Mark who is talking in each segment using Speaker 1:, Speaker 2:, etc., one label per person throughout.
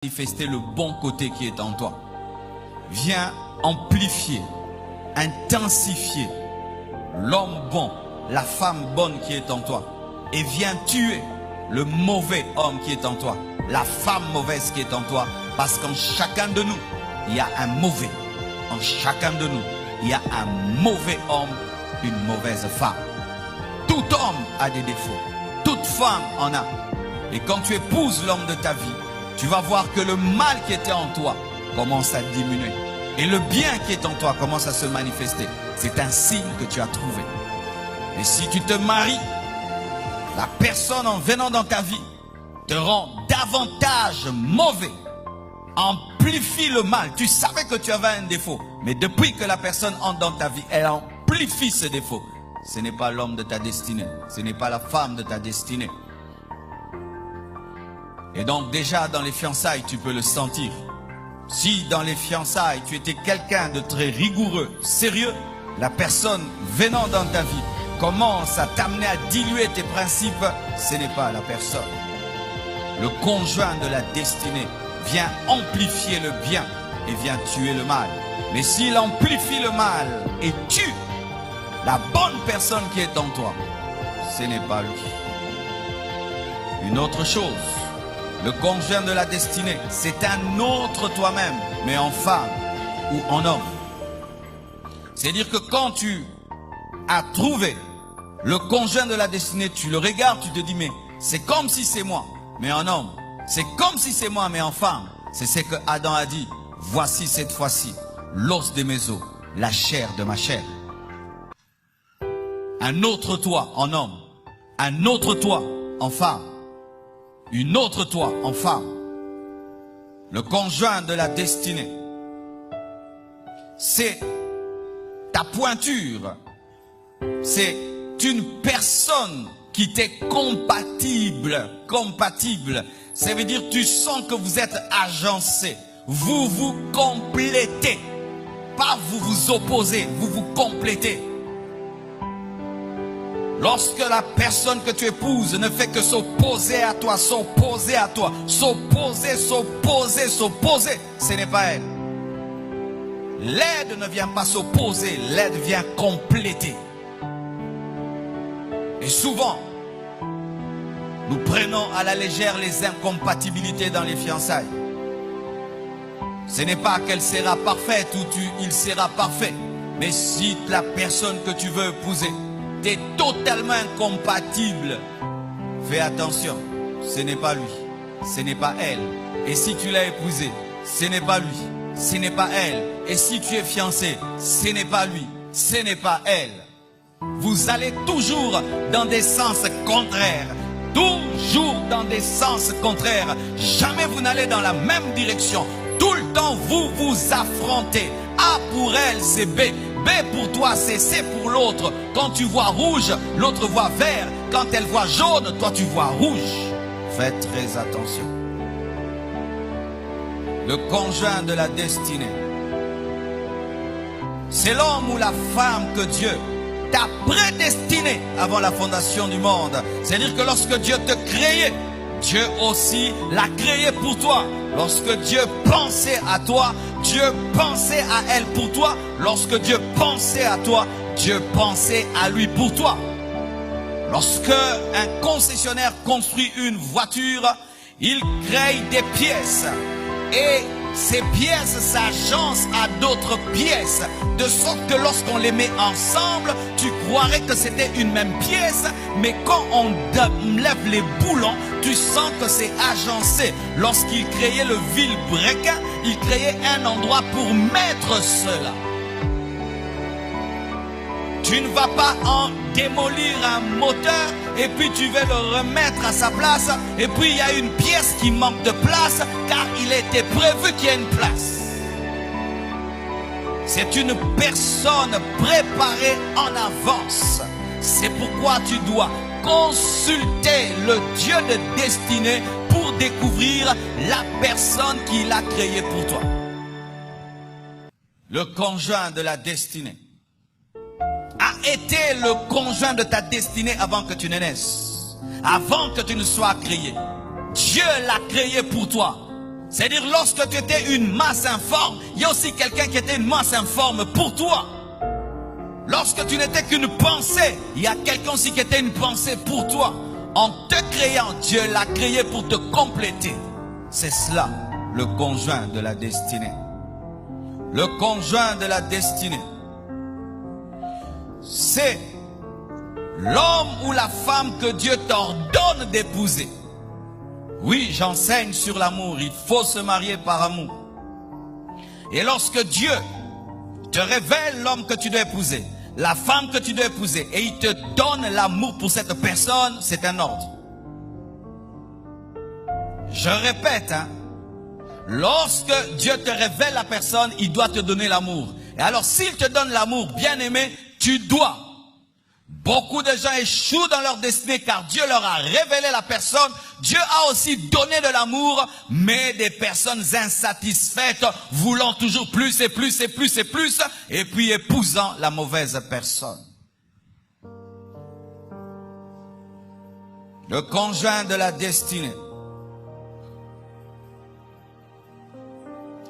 Speaker 1: Manifester le bon côté qui est en toi. Viens amplifier, intensifier l'homme bon, la femme bonne qui est en toi. Et viens tuer le mauvais homme qui est en toi, la femme mauvaise qui est en toi. Parce qu'en chacun de nous, il y a un mauvais. En chacun de nous, il y a un mauvais homme, une mauvaise femme. Tout homme a des défauts. Toute femme en a. Et quand tu épouses l'homme de ta vie, tu vas voir que le mal qui était en toi commence à diminuer. Et le bien qui est en toi commence à se manifester. C'est un signe que tu as trouvé. Et si tu te maries, la personne en venant dans ta vie te rend davantage mauvais. Amplifie le mal. Tu savais que tu avais un défaut. Mais depuis que la personne entre dans ta vie, elle amplifie ce défaut. Ce n'est pas l'homme de ta destinée. Ce n'est pas la femme de ta destinée. Et donc déjà dans les fiançailles, tu peux le sentir. Si dans les fiançailles, tu étais quelqu'un de très rigoureux, sérieux, la personne venant dans ta vie commence à t'amener à diluer tes principes, ce n'est pas la personne. Le conjoint de la destinée vient amplifier le bien et vient tuer le mal. Mais s'il amplifie le mal et tue la bonne personne qui est en toi, ce n'est pas lui. Une autre chose, le conjoint de la destinée, c'est un autre toi-même, mais en femme ou en homme. C'est-à-dire que quand tu as trouvé le conjoint de la destinée, tu le regardes, tu te dis, mais c'est comme si c'est moi, mais en homme. C'est comme si c'est moi, mais en femme. C'est ce que Adam a dit. Voici cette fois-ci l'os de mes os, la chair de ma chair. Un autre toi en homme, un autre toi en femme. Une autre toi en femme. Le conjoint de la destinée, c'est ta pointure. C'est une personne qui t'est compatible. Compatible. Ça veut dire tu sens que vous êtes agencé. Vous vous complétez. Pas vous vous opposez, vous vous complétez. Lorsque la personne que tu épouses ne fait que s'opposer à toi, s'opposer à toi, s'opposer, s'opposer, s'opposer, ce n'est pas elle. L'aide ne vient pas s'opposer, l'aide vient compléter. Et souvent, nous prenons à la légère les incompatibilités dans les fiançailles. Ce n'est pas qu'elle sera parfaite ou il sera parfait. Mais si la personne que tu veux épouser t'es totalement incompatible, fais attention, ce n'est pas lui, ce n'est pas elle. Et si tu l'as épousé, ce n'est pas lui, ce n'est pas elle. Et si tu es fiancé, ce n'est pas lui, ce n'est pas elle. Vous allez toujours dans des sens contraires, toujours dans des sens contraires. Jamais vous n'allez dans la même direction. Tout le temps vous vous affrontez. A pour elle c'est B. B pour toi, c'est C pour l'autre. Quand tu vois rouge, l'autre voit vert. Quand elle voit jaune, toi tu vois rouge. Faites très attention. Le conjoint de la destinée, c'est l'homme ou la femme que Dieu t'a prédestiné avant la fondation du monde. C'est-à-dire que lorsque Dieu te créait, Dieu aussi l'a créé pour toi. Lorsque Dieu pensait à toi, Dieu pensait à elle pour toi. Lorsque Dieu pensait à toi, Dieu pensait à lui pour toi. Lorsque un concessionnaire construit une voiture, il crée des pièces. Et ces pièces s'agencent à d'autres pièces. De sorte que lorsqu'on les met ensemble, tu croirais que c'était une même pièce. Mais quand on lève les boulons, tu sens que c'est agencé. Lorsqu'il créait le vilebrequin, il créait un endroit pour mettre cela. Tu ne vas pas en démolir un moteur et puis tu veux le remettre à sa place. Et puis il y a une pièce qui manque de place car il était prévu qu'il y ait une place. C'est une personne préparée en avance. C'est pourquoi tu dois consulter le Dieu de destinée pour découvrir la personne qu'il a créée pour toi. Le conjoint de la destinée a été le conjoint de ta destinée avant que tu ne naisses, avant que tu ne sois créé. Dieu l'a créé pour toi. C'est-à-dire, lorsque tu étais une masse informe, il y a aussi quelqu'un qui était une masse informe pour toi. Lorsque tu n'étais qu'une pensée, il y a quelqu'un aussi qui était une pensée pour toi. En te créant, Dieu l'a créé pour te compléter. C'est cela, le conjoint de la destinée. Le conjoint de la destinée. C'est l'homme ou la femme que Dieu t'ordonne d'épouser. Oui, j'enseigne sur l'amour. Il faut se marier par amour. Et lorsque Dieu te révèle l'homme que tu dois épouser, la femme que tu dois épouser, et il te donne l'amour pour cette personne, c'est un ordre. Je répète, lorsque Dieu te révèle la personne, il doit te donner l'amour. Et alors, s'il te donne l'amour, bien aimé, tu dois. Beaucoup de gens échouent dans leur destinée car Dieu leur a révélé la personne. Dieu a aussi donné de l'amour, mais des personnes insatisfaites, voulant toujours plus et plus et plus et plus, et puis épousant la mauvaise personne. Le conjoint de la destinée.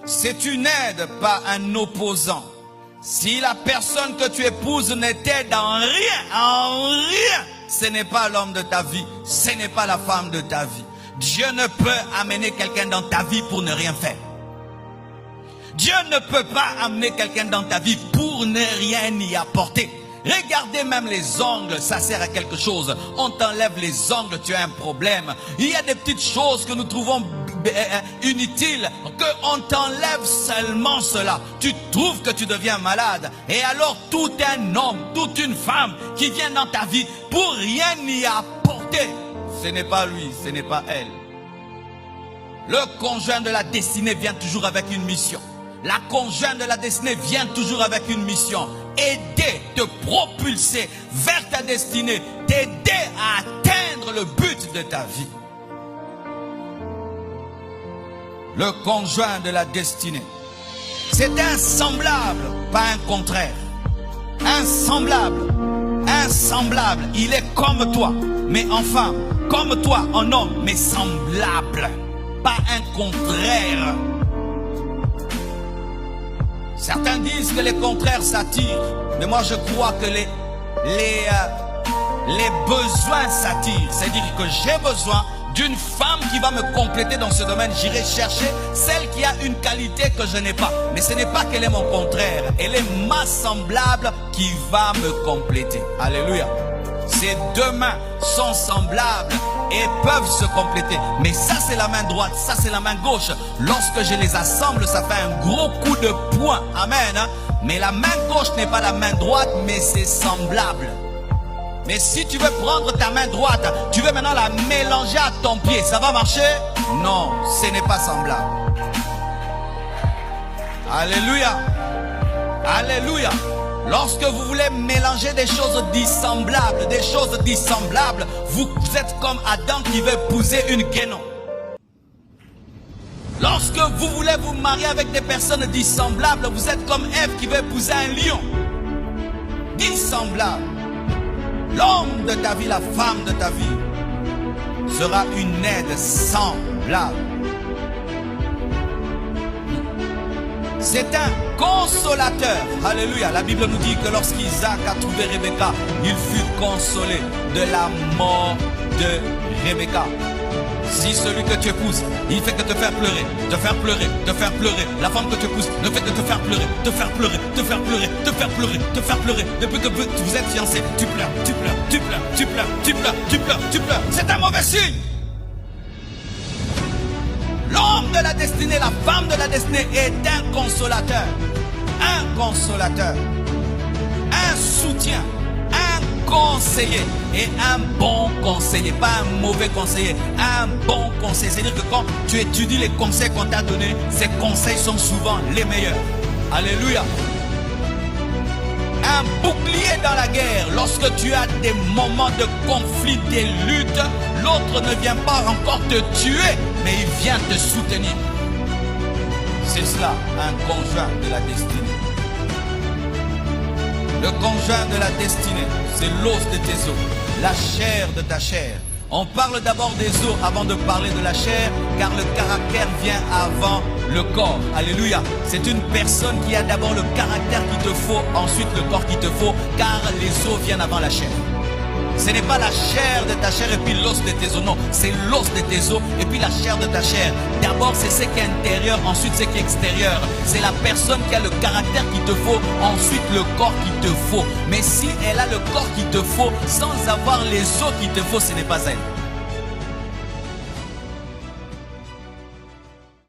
Speaker 1: C'est une aide, pas un opposant. Si la personne que tu épouses n'était en rien, ce n'est pas l'homme de ta vie, ce n'est pas la femme de ta vie. Dieu ne peut amener quelqu'un dans ta vie pour ne rien faire. Dieu ne peut pas amener quelqu'un dans ta vie pour ne rien y apporter. Regardez même les ongles, ça sert à quelque chose. On t'enlève les ongles, tu as un problème. Il y a des petites choses que nous trouvons inutiles, qu'on t'enlève seulement cela. Tu trouves que tu deviens malade. Et alors tout un homme, toute une femme qui vient dans ta vie pour rien y apporter. Ce n'est pas lui, ce n'est pas elle. Le conjoint de la destinée vient toujours avec une mission. La conjointe de la destinée vient toujours avec une mission. Aider, te propulser vers ta destinée. T'aider à atteindre le but de ta vie. Le conjoint de la destinée. C'est un semblable, pas un contraire. Un semblable. Un semblable. Il est comme toi, mais en femme. Comme toi en homme, mais semblable. Pas un contraire. Certains disent que les contraires s'attirent, mais moi je crois que les besoins s'attirent. C'est-à-dire que j'ai besoin d'une femme qui va me compléter dans ce domaine. J'irai chercher celle qui a une qualité que je n'ai pas. Mais ce n'est pas qu'elle est mon contraire. Elle est ma semblable qui va me compléter. Alléluia. Ces deux mains sont semblables et peuvent se compléter. Mais ça c'est la main droite, ça c'est la main gauche. Lorsque je les assemble, ça fait un gros coup de poing. Amen. Mais la main gauche n'est pas la main droite, mais c'est semblable. Mais si tu veux prendre ta main droite, tu veux maintenant la mélanger à ton pied, ça va marcher? Non, ce n'est pas semblable. Alléluia. Alléluia. Lorsque vous voulez mélanger des choses dissemblables, vous êtes comme Adam qui veut épouser une guénon. Lorsque vous voulez vous marier avec des personnes dissemblables, vous êtes comme Ève qui veut épouser un lion. Dissemblable. L'homme de ta vie, la femme de ta vie sera une aide semblable. C'est un consolateur. Alléluia. La Bible nous dit que lorsqu'Isaac a trouvé Rebecca, il fut consolé de la mort de Rebecca. Si celui que tu épouses, il fait que te faire pleurer, te faire pleurer, te faire pleurer. La femme que tu épouses ne fait que te faire pleurer, te faire pleurer, te faire pleurer, te faire pleurer, te faire pleurer. Depuis que vous êtes fiancés, tu pleures, tu pleures, tu pleures, tu pleures, tu pleures, tu pleures, tu pleures. C'est un mauvais signe. L'homme de la destinée, la femme de la destinée est un consolateur. Un consolateur. Un soutien. Un conseiller. Et un bon conseiller. Pas un mauvais conseiller. Un bon conseiller. C'est-à-dire que quand tu étudies les conseils qu'on t'a donnés, ces conseils sont souvent les meilleurs. Alléluia. Un bouclier dans la guerre. Lorsque tu as des moments de conflit, des luttes, l'autre ne vient pas encore te tuer, mais il vient te soutenir. C'est cela, un conjoint de la destinée. Le conjoint de la destinée, c'est l'os de tes os, la chair de ta chair. On parle d'abord des os avant de parler de la chair, car le caractère vient avant le corps. Alléluia. C'est une personne qui a d'abord le caractère qu'il te faut, ensuite le corps qu'il te faut, car les os viennent avant la chair. Ce n'est pas la chair de ta chair et puis l'os de tes os, non. C'est l'os de tes os et puis la chair de ta chair. D'abord, c'est ce qui est intérieur, ensuite ce qui est extérieur. C'est la personne qui a le caractère qu'il te faut, ensuite le corps qu'il te faut. Mais si elle a le corps qu'il te faut, sans avoir les os qu'il te faut, ce n'est pas elle.